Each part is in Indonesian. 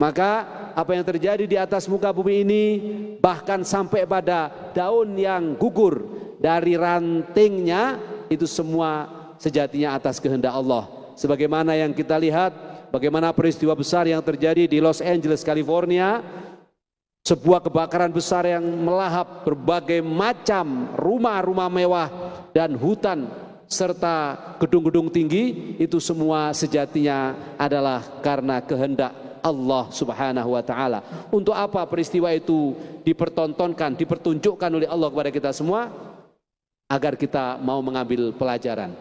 Maka apa yang terjadi di atas muka bumi ini, bahkan sampai pada daun yang gugur dari rantingnya, itu semua sejatinya atas kehendak Allah. Sebagaimana yang kita lihat, bagaimana peristiwa besar yang terjadi di Los Angeles, California, sebuah kebakaran besar yang melahap berbagai macam rumah-rumah mewah dan hutan serta gedung-gedung tinggi, itu semua sejatinya adalah karena kehendak Allah Subhanahu wa Ta'ala. Untuk apa peristiwa itu dipertontonkan, dipertunjukkan oleh Allah kepada kita semua? Agar kita mau mengambil pelajaran,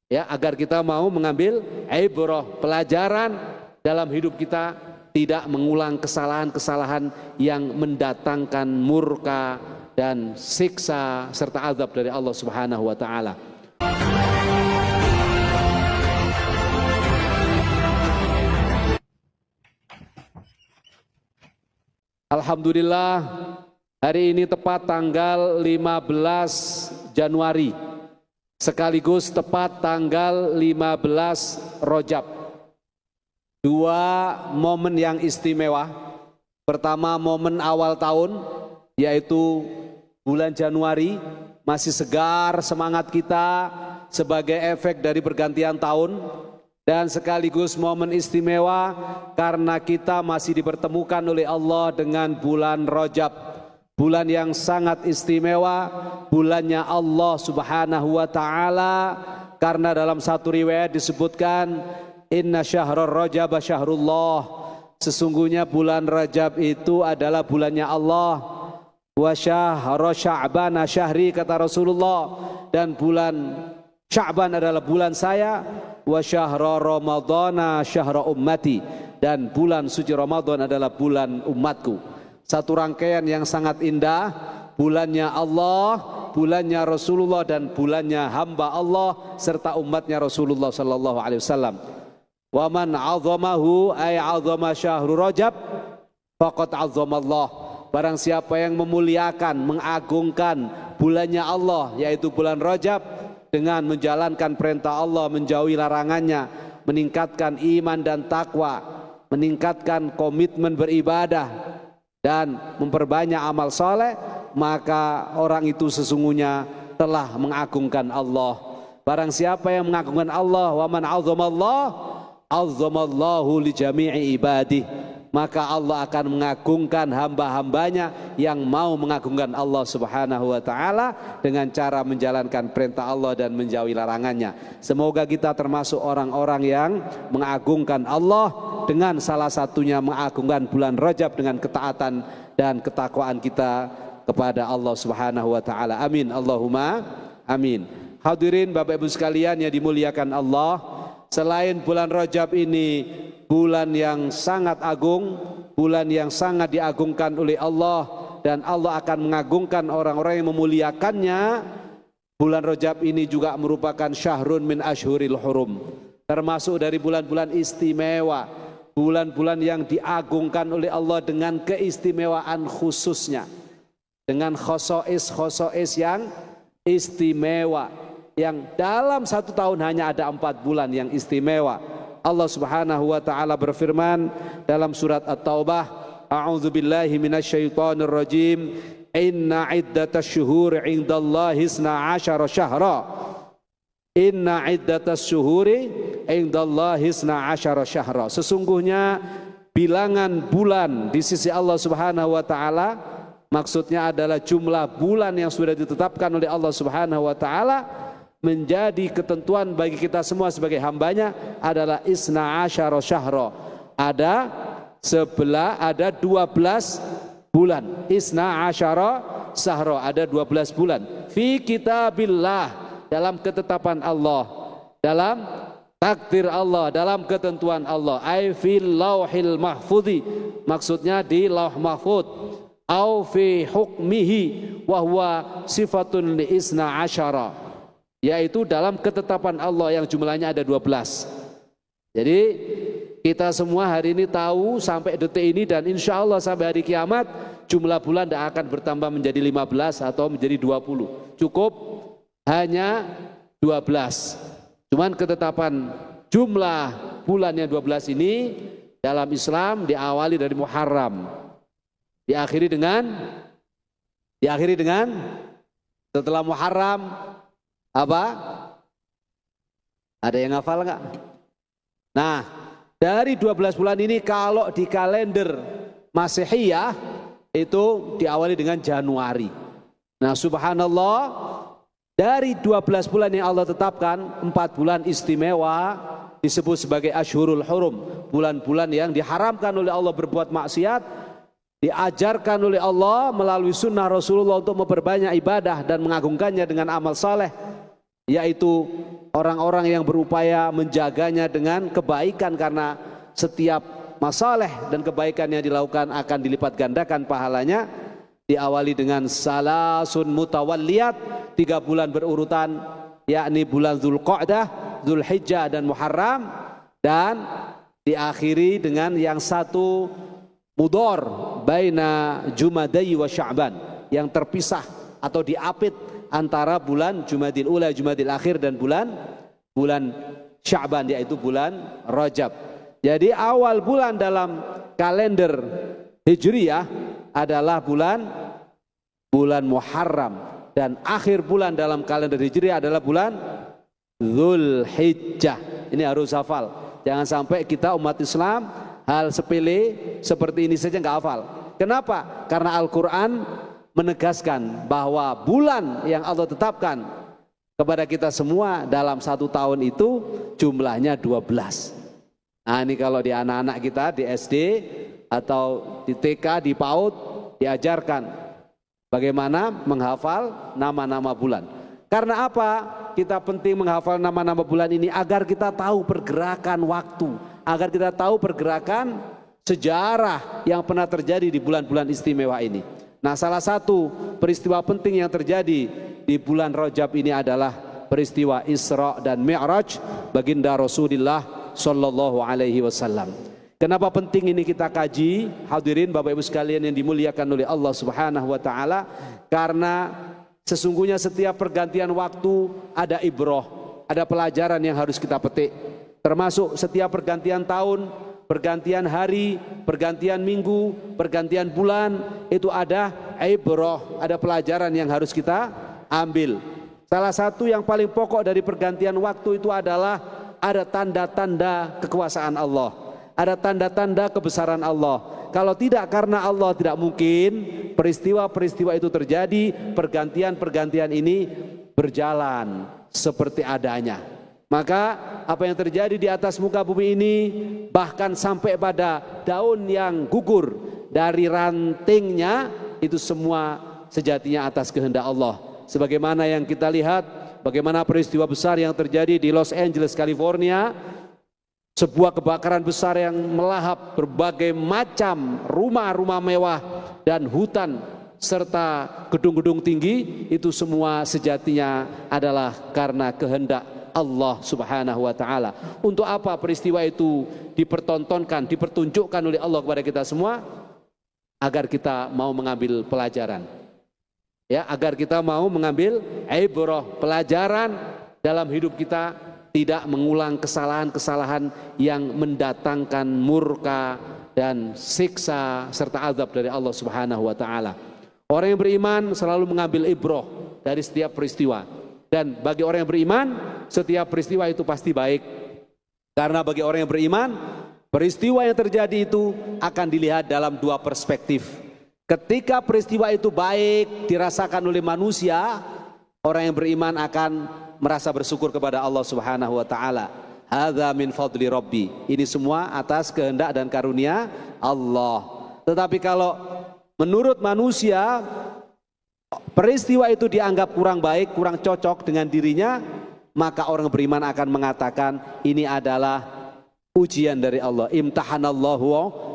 ya, agar kita mau mengambil ibrah, pelajaran dalam hidup kita, tidak mengulang kesalahan-kesalahan yang mendatangkan murka dan siksa serta azab dari Allah Subhanahu wa Ta'ala. Alhamdulillah, hari ini tepat tanggal 15 Januari, sekaligus tepat tanggal 15 Rajab. Dua momen yang istimewa. Pertama, momen awal tahun, yaitu bulan Januari, masih segar semangat kita sebagai efek dari pergantian tahun. Dan sekaligus momen istimewa karena kita masih dipertemukan oleh Allah dengan bulan Rajab, bulan yang sangat istimewa, bulannya Allah Subhanahu wa Ta'ala. Karena dalam satu riwayat disebutkan, inna syahrar Rajab syahrullah, sesungguhnya bulan Rajab itu adalah bulannya Allah. Wa syahra Sya'ban syahri, kata Rasulullah, dan bulan Sya'ban adalah bulan saya. Wa syahra Ramadhana syahra ummati, dan bulan suci Ramadan adalah bulan umatku. Satu rangkaian yang sangat indah, bulannya Allah, bulannya Rasulullah, dan bulannya hamba Allah serta umatnya Rasulullah sallallahu alaihi wasallam. Wa man 'azamahu ay 'azama syahrul Rajab faqad 'azzamallah. Barang siapa yang memuliakan, mengagungkan bulannya Allah, yaitu bulan Rajab, dengan menjalankan perintah Allah, menjauhi larangannya, meningkatkan iman dan takwa, meningkatkan komitmen beribadah, dan memperbanyak amal soleh, maka orang itu sesungguhnya telah mengagungkan Allah. Barang siapa yang mengagungkan Allah, wa man 'azzamallah azzamallahu li jami'i ibadih, maka Allah akan mengagungkan hamba-hambanya yang mau mengagungkan Allah Subhanahu wa Ta'ala dengan cara menjalankan perintah Allah dan menjauhi larangannya. Semoga kita termasuk orang-orang yang mengagungkan Allah, dengan salah satunya mengagungkan bulan Rajab dengan ketaatan dan ketakwaan kita kepada Allah Subhanahu wa Ta'ala. Amin, Allahumma amin. Hadirin Bapak Ibu sekalian yang dimuliakan Allah, selain bulan Rajab ini bulan yang sangat agung, bulan yang sangat diagungkan oleh Allah, dan Allah akan mengagungkan orang-orang yang memuliakannya, bulan Rajab ini juga merupakan syahrun min ashhuril hurum, termasuk dari bulan-bulan istimewa, bulan-bulan yang diagungkan oleh Allah dengan keistimewaan khususnya, dengan khosois yang istimewa, yang dalam satu tahun hanya ada 4 bulan yang istimewa. Allah Subhanahu wa Ta'ala berfirman dalam surat At-Taubah, a'udzubillahi minasyaitonir rajim, inna iddatasy syuhuri 'indallahi 12 syahra, inna iddatasy syuhuri 'indallahi 12 syahra, sesungguhnya bilangan bulan di sisi Allah Subhanahu wa Ta'ala, maksudnya adalah jumlah bulan yang sudah ditetapkan oleh Allah Subhanahu wa Ta'ala menjadi ketentuan bagi kita semua sebagai hambanya, adalah 12 syahra. Ada 12 bulan. 12 syahra, ada 12 bulan. Fi kitabillah, dalam ketetapan Allah, dalam takdir Allah, dalam ketentuan Allah. Ai fil lauhil mahfudhi, maksudnya di lauh mahfud. Au fi hukmihi wa huwa sifatun li 12, yaitu dalam ketetapan Allah yang jumlahnya ada 12. Jadi kita semua hari ini tahu sampai detik ini, dan insya Allah sampai hari kiamat jumlah bulan tidak akan bertambah menjadi 15 atau menjadi 20. Cukup hanya 12. Cuman ketetapan jumlah bulan yang 12 ini dalam Islam diawali dari Muharram, diakhiri dengan setelah Muharram apa? Ada yang hafal nggak? Nah, dari 12 bulan ini kalau di kalender Masihiyah itu diawali dengan Januari. Nah, subhanallah, dari 12 bulan yang Allah tetapkan, 4 bulan istimewa disebut sebagai Ashhurul Hurum, bulan-bulan yang diharamkan oleh Allah berbuat maksiat, diajarkan oleh Allah melalui sunnah Rasulullah untuk memperbanyak ibadah dan mengagungkannya dengan amal saleh, yaitu orang-orang yang berupaya menjaganya dengan kebaikan, karena setiap masaleh dan kebaikan yang dilakukan akan dilipat gandakan pahalanya. Diawali dengan salasun mutawalliyat, 3 bulan berurutan, yakni bulan Dzulqa'dah, Dzulhijjah dan Muharram, dan diakhiri dengan yang satu mudhor baina Jumadai wa Sya'ban, yang terpisah atau diapit antara bulan Jumadil Ula, Jumadil Akhir dan bulan Sya'ban, yaitu bulan Rajab. Jadi awal bulan dalam kalender Hijriyah adalah bulan Muharram, dan akhir bulan dalam kalender Hijriyah adalah bulan Dzulhijjah. Ini harus hafal. Jangan sampai kita umat Islam hal sepele seperti ini saja nggak hafal. Kenapa? Karena Al-Quran menegaskan bahwa bulan yang Allah tetapkan kepada kita semua dalam 1 tahun itu jumlahnya 12. Nah, ini kalau di anak-anak kita di SD atau di TK, di PAUD diajarkan bagaimana menghafal nama-nama bulan. Karena apa? Kita penting menghafal nama-nama bulan ini agar kita tahu pergerakan waktu, agar kita tahu pergerakan sejarah yang pernah terjadi di bulan-bulan istimewa ini. Nah, salah satu peristiwa penting yang terjadi di bulan Rajab ini adalah peristiwa Isra dan Mi'raj baginda Rasulullah Sallallahu Alaihi Wasallam. Kenapa penting ini kita kaji, hadirin Bapak Ibu sekalian yang dimuliakan oleh Allah Subhanahu Wa Taala? Karena sesungguhnya setiap pergantian waktu ada ibrah, ada pelajaran yang harus kita petik. Termasuk setiap pergantian tahun, pergantian hari, pergantian minggu, pergantian bulan, itu ada ibrah, ada pelajaran yang harus kita ambil. Salah satu yang paling pokok dari pergantian waktu itu adalah ada tanda-tanda kekuasaan Allah, ada tanda-tanda kebesaran Allah. Kalau tidak karena Allah, tidak mungkin peristiwa-peristiwa itu terjadi, pergantian-pergantian ini berjalan seperti adanya. Maka apa yang terjadi di atas muka bumi ini, bahkan sampai pada daun yang gugur dari rantingnya, itu semua sejatinya atas kehendak Allah. Sebagaimana yang kita lihat, bagaimana peristiwa besar yang terjadi di Los Angeles, California, sebuah kebakaran besar yang melahap berbagai macam rumah-rumah mewah dan hutan serta gedung-gedung tinggi, itu semua sejatinya adalah karena kehendak Allah Subhanahu Wa Taala. Untuk apa peristiwa itu dipertontonkan, dipertunjukkan oleh Allah kepada kita semua? Agar kita mau mengambil pelajaran, ya, agar kita mau mengambil ibrah, pelajaran dalam hidup kita, tidak mengulang kesalahan-kesalahan yang mendatangkan murka dan siksa serta azab dari Allah Subhanahu Wa Taala. Orang yang beriman selalu mengambil ibrah dari setiap peristiwa, dan bagi orang yang beriman setiap peristiwa itu pasti baik. Karena bagi orang yang beriman, peristiwa yang terjadi itu akan dilihat dalam 2 perspektif. Ketika peristiwa itu baik dirasakan oleh manusia, orang yang beriman akan merasa bersyukur kepada Allah Subhanahu Wa Taala. Hadza min fadli Rabbi. Ini semua atas kehendak dan karunia Allah. Tetapi kalau menurut manusia peristiwa itu dianggap kurang baik, kurang cocok dengan dirinya, maka orang beriman akan mengatakan ini adalah ujian dari Allah. Imtahanallahu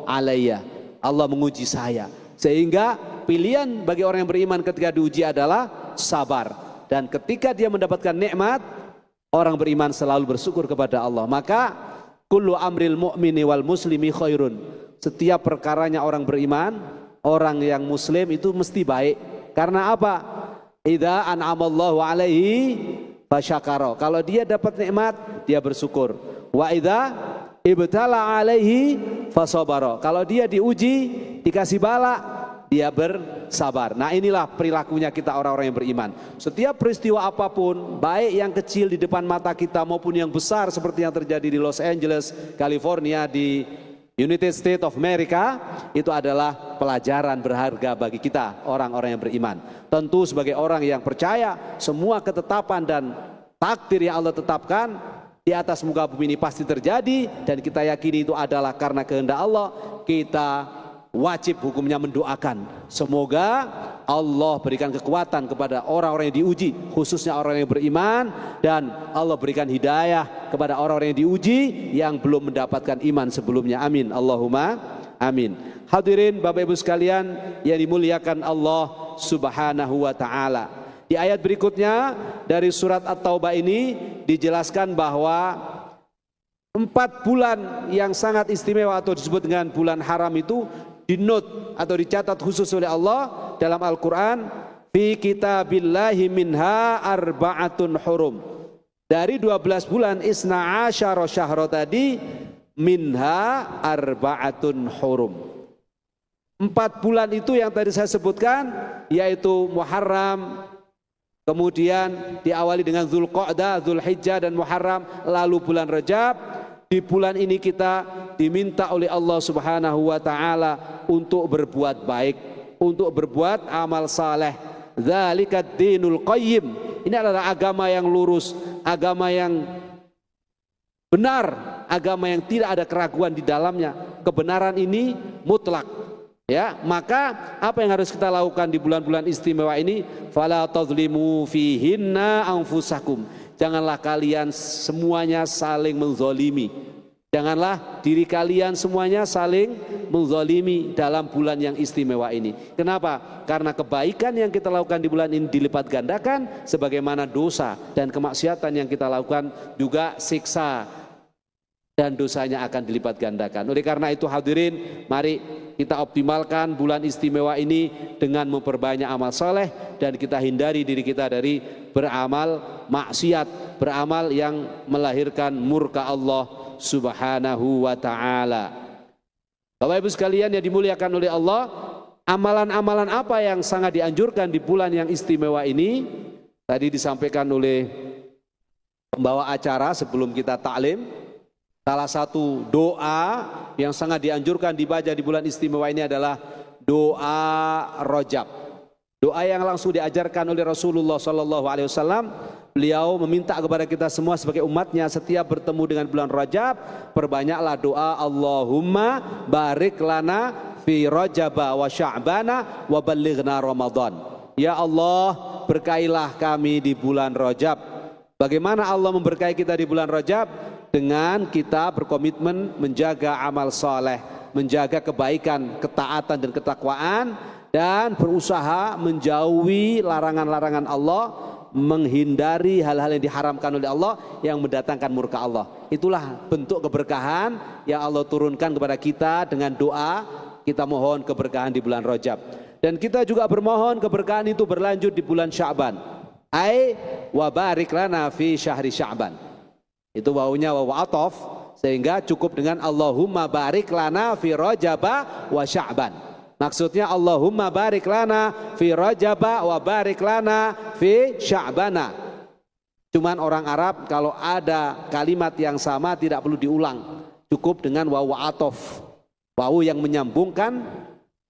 alayya. Allah menguji saya. Sehingga pilihan bagi orang yang beriman ketika diuji adalah sabar. Dan ketika dia mendapatkan nikmat, orang beriman selalu bersyukur kepada Allah. Maka kullu amril mu'mini wal muslimi khairun. Setiap perkaranya orang beriman, orang yang muslim itu mesti baik. Karena apa? Idza an'amallahu alaihi fasyakara. Kalau dia dapat nikmat, dia bersyukur. Wa idza ibtala alaihi fasobaro. Kalau dia diuji, dikasih bala, dia bersabar. Nah, inilah perilakunya kita orang-orang yang beriman. Setiap peristiwa apapun, baik yang kecil di depan mata kita maupun yang besar seperti yang terjadi di Los Angeles, California, di United States of America, itu adalah pelajaran berharga bagi kita orang-orang yang beriman. Tentu sebagai orang yang percaya semua ketetapan dan takdir yang Allah tetapkan di atas muka bumi ini pasti terjadi, dan kita yakini itu adalah karena kehendak Allah. Kita wajib hukumnya mendoakan semoga Allah berikan kekuatan kepada orang-orang yang diuji, khususnya orang yang beriman, dan Allah berikan hidayah kepada orang-orang yang diuji yang belum mendapatkan iman sebelumnya. Amin, Allahumma amin. Hadirin Bapak Ibu sekalian yang dimuliakan Allah Subhanahu wa taala. Di ayat berikutnya dari surat At-Taubah ini dijelaskan bahwa 4 bulan yang sangat istimewa atau disebut dengan bulan haram itu dinot atau dicatat khusus oleh Allah dalam Al-Quran. Fi kitabillahi minha arba'atun hurum. Dari 12 bulan isna asyara syahra tadi, minha arba'atun hurum. 4 bulan itu yang tadi saya sebutkan, yaitu Muharram, kemudian diawali dengan Zulqa'dah, Zulhijjah dan Muharram, lalu bulan Rajab. Di bulan ini kita diminta oleh Allah Subhanahu wa taala untuk berbuat baik, untuk berbuat amal saleh. Dzalikad dinul qayyim. Ini adalah agama yang lurus, agama yang benar, agama yang tidak ada keraguan di dalamnya. Kebenaran ini mutlak. Ya, maka apa yang harus kita lakukan di bulan-bulan istimewa ini? Fala tadzlimu fihinna anfusakum. Janganlah kalian semuanya saling menzolimi. Janganlah diri kalian semuanya saling menzolimi dalam bulan yang istimewa ini. Kenapa? Karena kebaikan yang kita lakukan di bulan ini dilipat gandakan, sebagaimana dosa dan kemaksiatan yang kita lakukan juga siksa dan dosanya akan dilipat gandakan. Oleh karena itu hadirin, mari kita optimalkan bulan istimewa ini dengan memperbanyak amal soleh, dan kita hindari diri kita dari beramal maksiat, beramal yang melahirkan murka Allah Subhanahu wa ta'ala. Bapak Ibu sekalian yang dimuliakan oleh Allah, amalan-amalan apa yang sangat dianjurkan di bulan yang istimewa ini? Tadi disampaikan oleh pembawa acara sebelum kita taklim. Salah satu doa yang sangat dianjurkan dibaca di bulan istimewa ini adalah doa Rajab. Doa yang langsung diajarkan oleh Rasulullah SAW. Beliau meminta kepada kita semua sebagai umatnya, setiap bertemu dengan bulan Rajab, perbanyaklah doa Allahumma barik lana fi Rajaba wa Sya'bana wa ballighna Ramadan. Ya Allah, berkailah kami di bulan Rajab. Bagaimana Allah memberkahi kita di bulan Rajab? Dengan kita berkomitmen menjaga amal soleh, menjaga kebaikan, ketaatan dan ketakwaan, dan berusaha menjauhi larangan-larangan Allah, menghindari hal-hal yang diharamkan oleh Allah yang mendatangkan murka Allah. Itulah bentuk keberkahan yang Allah turunkan kepada kita dengan doa. Kita mohon keberkahan di bulan Rajab, dan kita juga bermohon keberkahan itu berlanjut di bulan Sya'ban. Ai wa barik lana fi syahri Sya'ban. Itu wawunya wawu atof, sehingga cukup dengan Allahumma barik lana fi Rajaba wa Sya'ban. Maksudnya Allahumma barik lana fi Rajaba wa barik lana fi Sya'bana. Cuman orang Arab kalau ada kalimat yang sama tidak perlu diulang, cukup dengan wawu atof, wawu yang menyambungkan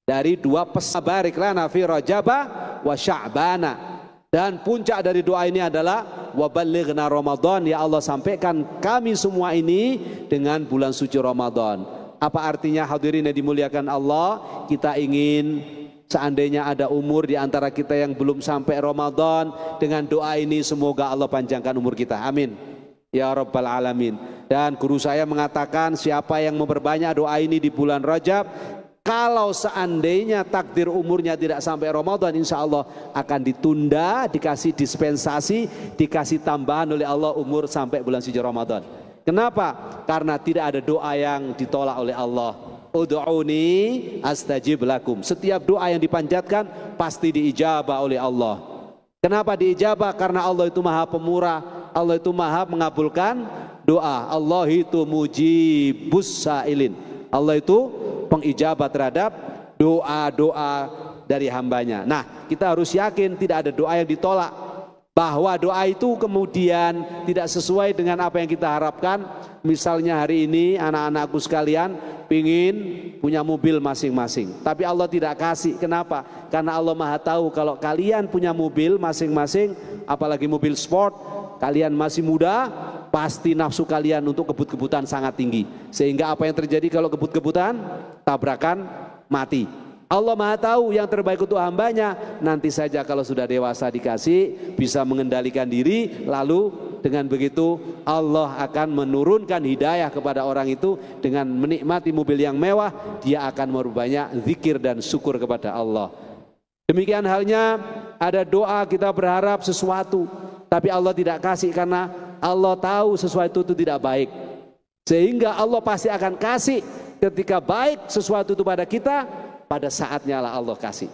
dari dua pesan barik lana fi Rajaba wa Sya'bana. Dan puncak dari doa ini adalah wa ballighna Ramadan. Ya Allah, sampaikan kami semua ini dengan bulan suci Ramadan. Apa artinya hadirin yang dimuliakan Allah? Kita ingin seandainya ada umur di antara kita yang belum sampai Ramadan, dengan doa ini semoga Allah panjangkan umur kita. Amin ya rabbal alamin. Dan guru saya mengatakan, siapa yang memperbanyak doa ini di bulan Rajab, kalau seandainya takdir umurnya tidak sampai Ramadan, insya Allah akan ditunda, dikasih dispensasi, dikasih tambahan oleh Allah umur sampai bulan suci Ramadan. Kenapa? Karena tidak ada doa yang ditolak oleh Allah. Ud'uni astajib lakum. Setiap doa yang dipanjatkan pasti diijabah oleh Allah. Kenapa diijabah? Karena Allah itu maha pemurah, Allah itu maha mengabulkan doa. Allah itu mujibus sa'ilin. Allah itu pengijabah terhadap doa-doa dari hambanya. Nah, kita harus yakin tidak ada doa yang ditolak, bahwa doa itu kemudian tidak sesuai dengan apa yang kita harapkan. Misalnya hari ini anak-anakku sekalian pingin punya mobil masing-masing, tapi Allah tidak kasih. Kenapa? Karena Allah Maha tahu kalau kalian punya mobil masing-masing, apalagi mobil sport, kalian masih muda, pasti nafsu kalian untuk kebut-kebutan sangat tinggi. Sehingga apa yang terjadi kalau kebut-kebutan? Tabrakan, mati. Allah Maha tahu yang terbaik untuk hambanya. Nanti saja kalau sudah dewasa dikasih, bisa mengendalikan diri, lalu dengan begitu Allah akan menurunkan hidayah kepada orang itu. Dengan menikmati mobil yang mewah, dia akan memperbanyak zikir dan syukur kepada Allah. Demikian halnya ada doa kita berharap sesuatu, tapi Allah tidak kasih karena Allah tahu sesuatu itu tidak baik. Sehingga Allah pasti akan kasih ketika baik sesuatu itu pada kita, pada saatnya lah Allah kasih.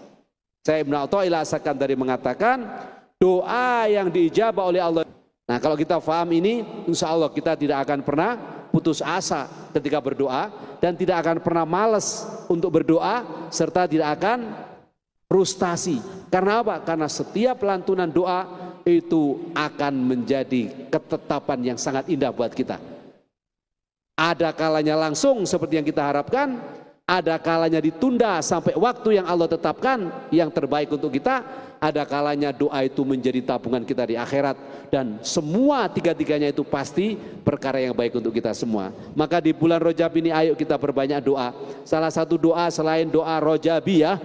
Saya Ibnu Athaillah As-Sakandari mengatakan doa yang diijabah oleh Allah. Nah, kalau kita paham ini, insya Allah kita tidak akan pernah putus asa ketika berdoa, dan tidak akan pernah malas untuk berdoa, serta tidak akan frustasi. Karena apa? Karena setiap lantunan doa itu akan menjadi ketetapan yang sangat indah buat kita. Ada kalanya langsung seperti yang kita harapkan, ada kalanya ditunda sampai waktu yang Allah tetapkan yang terbaik untuk kita, ada kalanya doa itu menjadi tabungan kita di akhirat, dan semua tiga-tiganya itu pasti perkara yang baik untuk kita semua. Maka di bulan Rajab ini ayo kita perbanyak doa. Salah satu doa selain doa Rajabiyah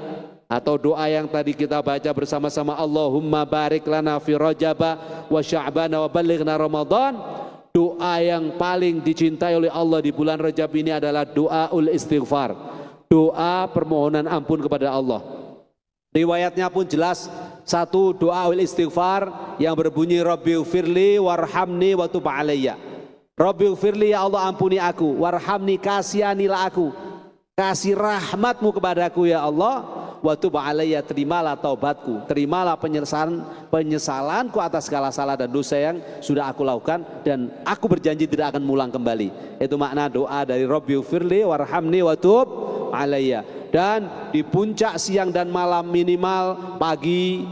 atau doa yang tadi kita baca bersama-sama, Allahumma barik lana fi Rajaba wa Sya'bana wa ballighna Ramadan, doa yang paling dicintai oleh Allah di bulan Rajab ini adalah doaul istighfar, doa permohonan ampun kepada Allah. Riwayatnya pun jelas, satu doaul istighfar yang berbunyi Rabbighfirli warhamni wa tub alayya. Rabbighfirli, ya Allah ampuni aku, warhamni, kasihanilah aku, kasih rahmatmu kepadaku ya Allah, wa tub alayya, terimalah taubatku, terimalah penyesalanku atas segala salah dan dosa yang sudah aku lakukan, dan aku berjanji tidak akan mengulang kembali. Itu makna doa dari Rabbighfirli warhamni wa tub alayya. Dan di puncak siang dan malam, minimal pagi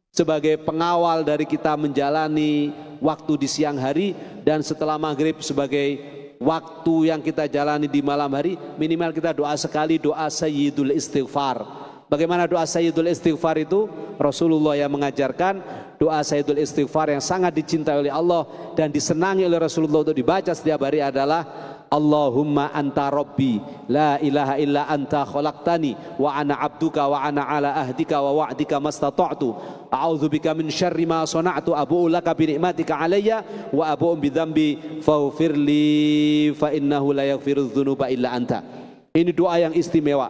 sebagai pengawal dari kita menjalani waktu di siang hari, dan setelah maghrib sebagai waktu yang kita jalani di malam hari, minimal kita doa sekali, doa Sayyidul Istighfar. Bagaimana doa Sayyidul Istighfar itu? Rasulullah yang mengajarkan doa Sayyidul Istighfar yang sangat dicintai oleh Allah dan disenangi oleh Rasulullah untuk dibaca setiap hari adalah Allahumma anta rabbi la ilaha illa anta khalaqtani wa ana abduka wa ana ala ahdika wa wa'dika mastata'tu a'udzubika min syarri ma sana'tu abu'u laka bi ni'matika alayya wa abu'u bi dzambi faghfirli fa innahu la yaghfiru dzunuba illa anta. Ini doa yang istimewa,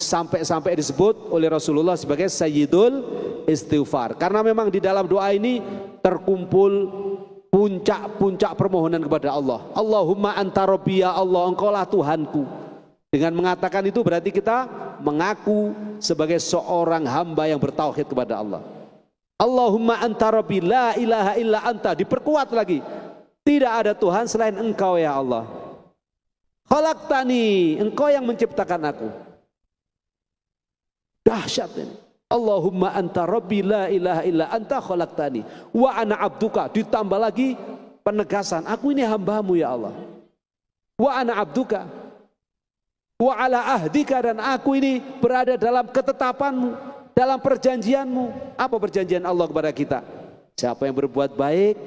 sampai-sampai disebut oleh Rasulullah sebagai Sayyidul Istighfar, karena memang di dalam doa ini terkumpul puncak-puncak permohonan kepada Allah. Allahumma anta rabbi, ya Allah engkaulah Tuhanku. Dengan mengatakan itu berarti kita mengaku sebagai seorang hamba yang bertauhid kepada Allah. Allahumma anta rabbi la ilaha illa anta, diperkuat lagi, tidak ada Tuhan selain engkau ya Allah. Khalaqtani, engkau yang menciptakan aku. Dahsyat ini. Allahumma anta rabbi la ilaha illa anta khalaqtani wa ana abduka, ditambah lagi penegasan, aku ini hambamu ya Allah. Wa ana abduka wa ala ahdika, dan aku ini berada dalam ketetapanmu, dalam perjanjianmu. Apa perjanjian Allah kepada kita? Siapa yang berbuat baik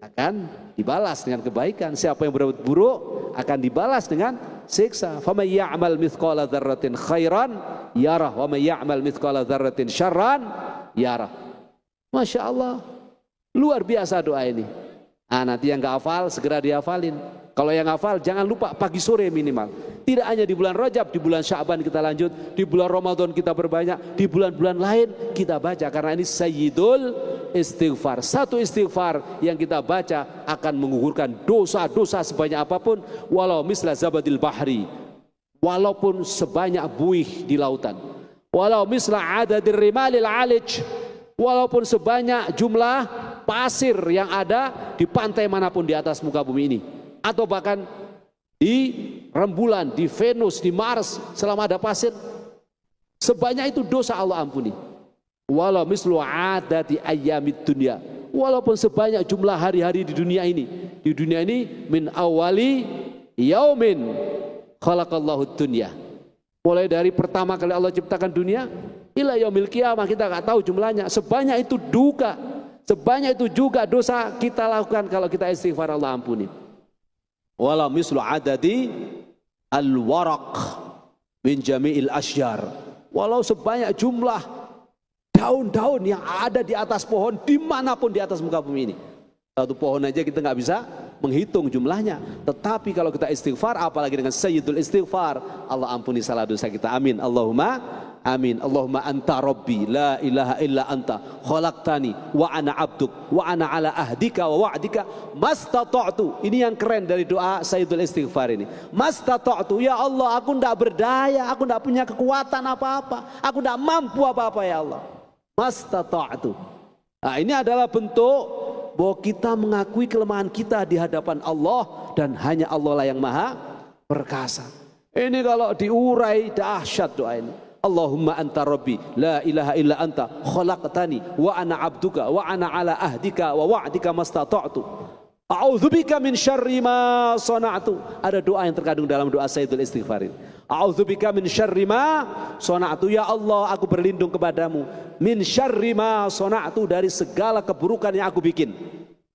akan dibalas dengan kebaikan, siapa yang berbuat buruk akan dibalas dengan siksa. Faman ya'mal mithqala dzarratin khairan yarah wa man ya'mal mithqala dzarratin syarran yarah. Masya Allah, luar biasa doa ini. Nanti yang nggak hafal segera dihafalin. Kalau yang hafal jangan lupa pagi sore minimal. Tidak hanya di bulan Rajab, di bulan Sya'ban kita lanjut, di bulan Ramadan kita berbanyak, di bulan-bulan lain kita baca, karena ini Sayyidul Istighfar. Satu istighfar yang kita baca akan menggugurkan dosa-dosa sebanyak apapun, walau misla zabadil bahri, walaupun sebanyak buih di lautan, walau misla adadir rimalil alij, walaupun sebanyak jumlah pasir yang ada di pantai manapun di atas muka bumi ini, atau bahkan di rembulan, di Venus, di Mars, selama ada pasir, sebanyak itu dosa Allah ampuni. Walau mislu adati ayyamid dunya, walaupun sebanyak jumlah hari-hari di dunia ini. Di dunia ini min awali yaumin khalaqallahu dunya, mulai dari pertama kali Allah ciptakan dunia ila yaumil qiyamah, kita nggak tahu jumlahnya. Sebanyak itu duka, sebanyak itu juga dosa kita lakukan kalau kita istighfar, Allah ampuni. Walau mislu adadi al-waraq min jami'il asyar, walau sebanyak jumlah daun-daun yang ada di atas pohon dimanapun di atas muka bumi ini. Satu pohon aja kita nggak bisa menghitung jumlahnya. Tetapi kalau kita istighfar, apalagi dengan sayyidul istighfar, Allah ampuni salah dosa kita. Amin. Allahumma amin. Allahumma anta rabbi la ilaha illa anta khalaqtani wa ana abduk wa ana ala ahdika wa wa'dika mastata'tu. Ini yang keren dari doa sayyidul istighfar ini. Mastata'tu, ya Allah, aku tidak berdaya, aku tidak punya kekuatan apa-apa, aku tidak mampu apa-apa ya Allah. Mastata'tu. Nah, ini adalah bentuk bahwa kita mengakui kelemahan kita di hadapan Allah, dan hanya Allah lah yang maha perkasa. Ini kalau diurai dahsyat doa ini. Allahumma anta rabbi la ilaha illa anta khalaqtani wa ana abduka wa ana ala ahdika wa wa'dika mastata'tu a'udzubika min syarri ma sana'tu. Ada doa yang terkandung dalam doa sayyidul istighfar ini. A'udzubika min syarri ma sana'tu, ya Allah, aku berlindung kepadamu min syarri ma sana'tu, dari segala keburukan yang aku bikin.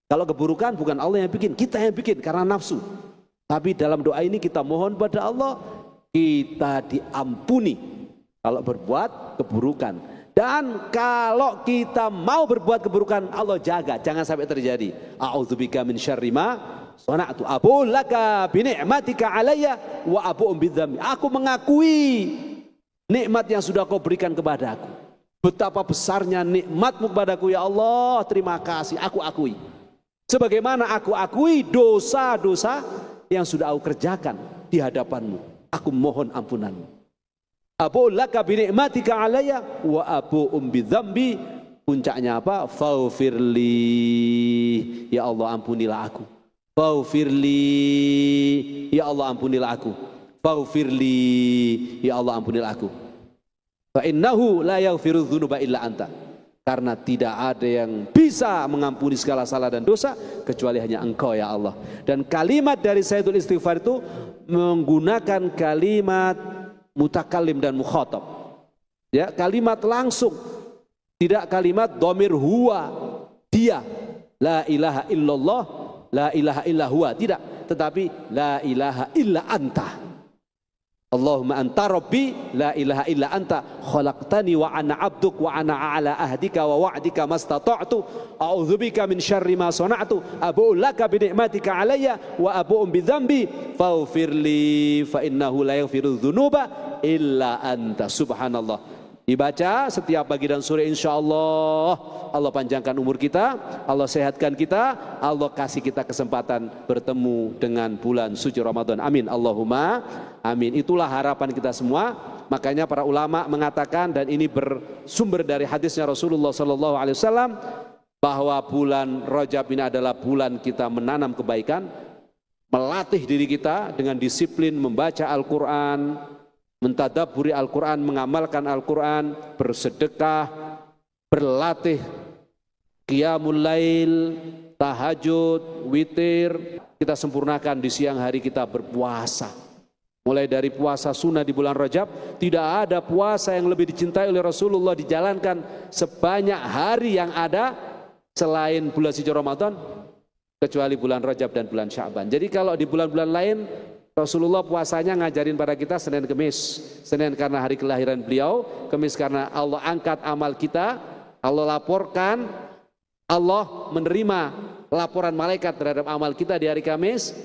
Kalau keburukan bukan Allah yang bikin, kita yang bikin karena nafsu. Tapi dalam doa ini kita mohon pada Allah kita diampuni kalau berbuat keburukan, dan kalau kita mau berbuat keburukan Allah jaga jangan sampai terjadi. A'udzubika min syarri ma sana'tu abu'u laka bi ni'matika alayya wa abu'u bidzambi. Aku mengakui nikmat yang sudah kau berikan kepadaku. Betapa besarnya nikmatmu kepadaku ya Allah, terima kasih, aku akui. Sebagaimana aku akui dosa-dosa yang sudah aku kerjakan di hadapanmu, aku mohon ampunanmu. Abu'u laka bi ni'matika alayya wa abu'u bidzambi. Puncaknya apa? Faghfirli, ya Allah ampunilah aku. Faghfirli, ya Allah ampunilah aku. Faghfirli, ya Allah ampunilah aku. Fa innahu la yaghfiru dzunuba illa anta. Karena tidak ada yang bisa mengampuni segala salah dan dosa kecuali hanya Engkau ya Allah. Dan kalimat dari sayyidul istighfar itu menggunakan kalimat mutakallim dan mukhatab. Ya, kalimat langsung. Tidak kalimat dhamir huwa, dia. La ilaha illallah, la ilaha illa huwa, tidak, tetapi la ilaha illa anta. Allahumma anta rabbi la ilaha illa anta khalaqtani wa ana abduk wa ana ala ahdika wa wa'dika mastata'tu a'udzubika min syarri ma sana'tu abu'u laka bi ni'matika alayya wa abu'u bi dzambi faghfirli fa innahu la yaghfiru dzunuba illa anta. Subhanallah. Dibaca setiap pagi dan sore, insyaallah Allah panjangkan umur kita, Allah sehatkan kita, Allah kasih kita kesempatan bertemu dengan bulan suci Ramadan. Amin. Allahumma amin. Itulah harapan kita semua. Makanya para ulama mengatakan, dan ini bersumber dari hadisnya Rasulullah SAW, bahwa bulan Rajab ini adalah bulan kita menanam kebaikan, melatih diri kita dengan disiplin membaca Al-Quran, mentadabburi Al-Quran, mengamalkan Al-Quran, bersedekah, berlatih qiyamul lail, tahajud, witir. Kita sempurnakan di siang hari kita berpuasa. Mulai dari puasa sunnah di bulan Rajab, tidak ada puasa yang lebih dicintai oleh Rasulullah dijalankan sebanyak hari yang ada selain bulan suci Ramadan, kecuali bulan Rajab dan bulan Sya'ban. Jadi kalau di bulan-bulan lain Rasulullah puasanya ngajarin pada kita Senin Kemis. Senin karena hari kelahiran beliau, Kemis karena Allah angkat amal kita, Allah laporkan, Allah menerima laporan malaikat terhadap amal kita di hari Kamis.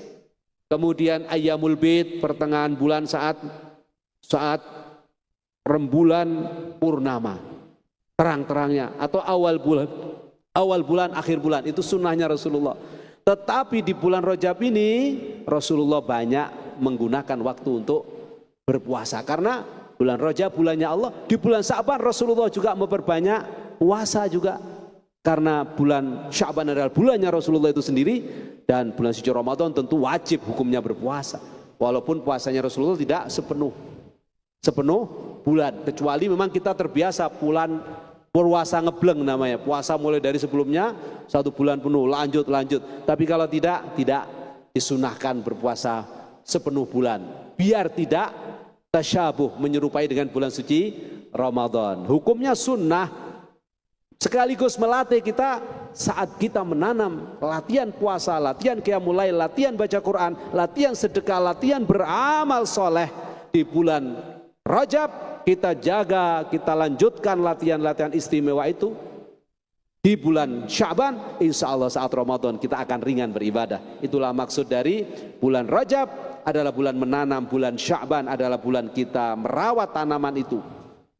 Kemudian Ayyamul Bid, pertengahan bulan saat rembulan purnama, terang-terangnya, atau awal bulan, akhir bulan, itu sunnahnya Rasulullah. Tetapi di bulan Rajab ini Rasulullah banyak menggunakan waktu untuk berpuasa, karena bulan Rajab bulannya Allah. Di bulan Sya'ban Rasulullah juga memperbanyak puasa juga, karena bulan Sya'ban adalah bulannya Rasulullah itu sendiri, dan bulan suci Ramadan tentu wajib hukumnya berpuasa. Walaupun puasanya Rasulullah tidak sepenuh bulan, kecuali memang kita terbiasa puasa ngebleng namanya, puasa mulai dari sebelumnya 1 bulan penuh lanjut. Tapi kalau tidak disunahkan berpuasa sepenuh bulan, biar tidak tasyabuh, menyerupai dengan bulan suci Ramadan. Hukumnya sunnah, sekaligus melatih kita saat kita menanam, latihan puasa, latihan qiyamul lail, latihan baca Quran, latihan sedekah, latihan beramal soleh. Di bulan Rajab kita jaga, kita lanjutkan latihan-latihan istimewa itu. Di bulan Sya'ban, insya Allah saat Ramadan kita akan ringan beribadah. Itulah maksud dari bulan Rajab adalah bulan menanam, bulan Sya'ban adalah bulan kita merawat tanaman itu,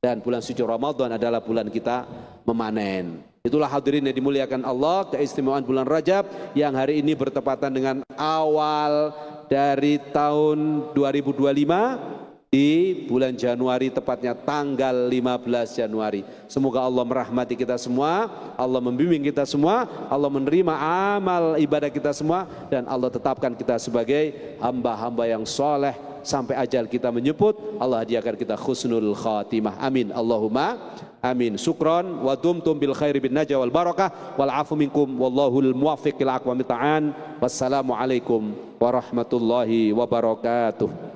dan bulan suci Ramadan adalah bulan kita memanen. Itulah hadirin yang dimuliakan Allah, keistimewaan bulan Rajab yang hari ini bertepatan dengan awal dari tahun 2025 di bulan Januari, tepatnya tanggal 15 Januari. Semoga Allah merahmati kita semua, Allah membimbing kita semua, Allah menerima amal ibadah kita semua, dan Allah tetapkan kita sebagai hamba-hamba yang soleh sampai ajal kita menyebut. Allah hadiahkan kita husnul khatimah. Amin. Allahumma amin. Syukron wa dumtum bil khairi bin najwa wal barakah wal afu minkum wallahul muwaffiq ila aqwamit ta'an. Wassalamualaikum warahmatullahi wabarakatuh.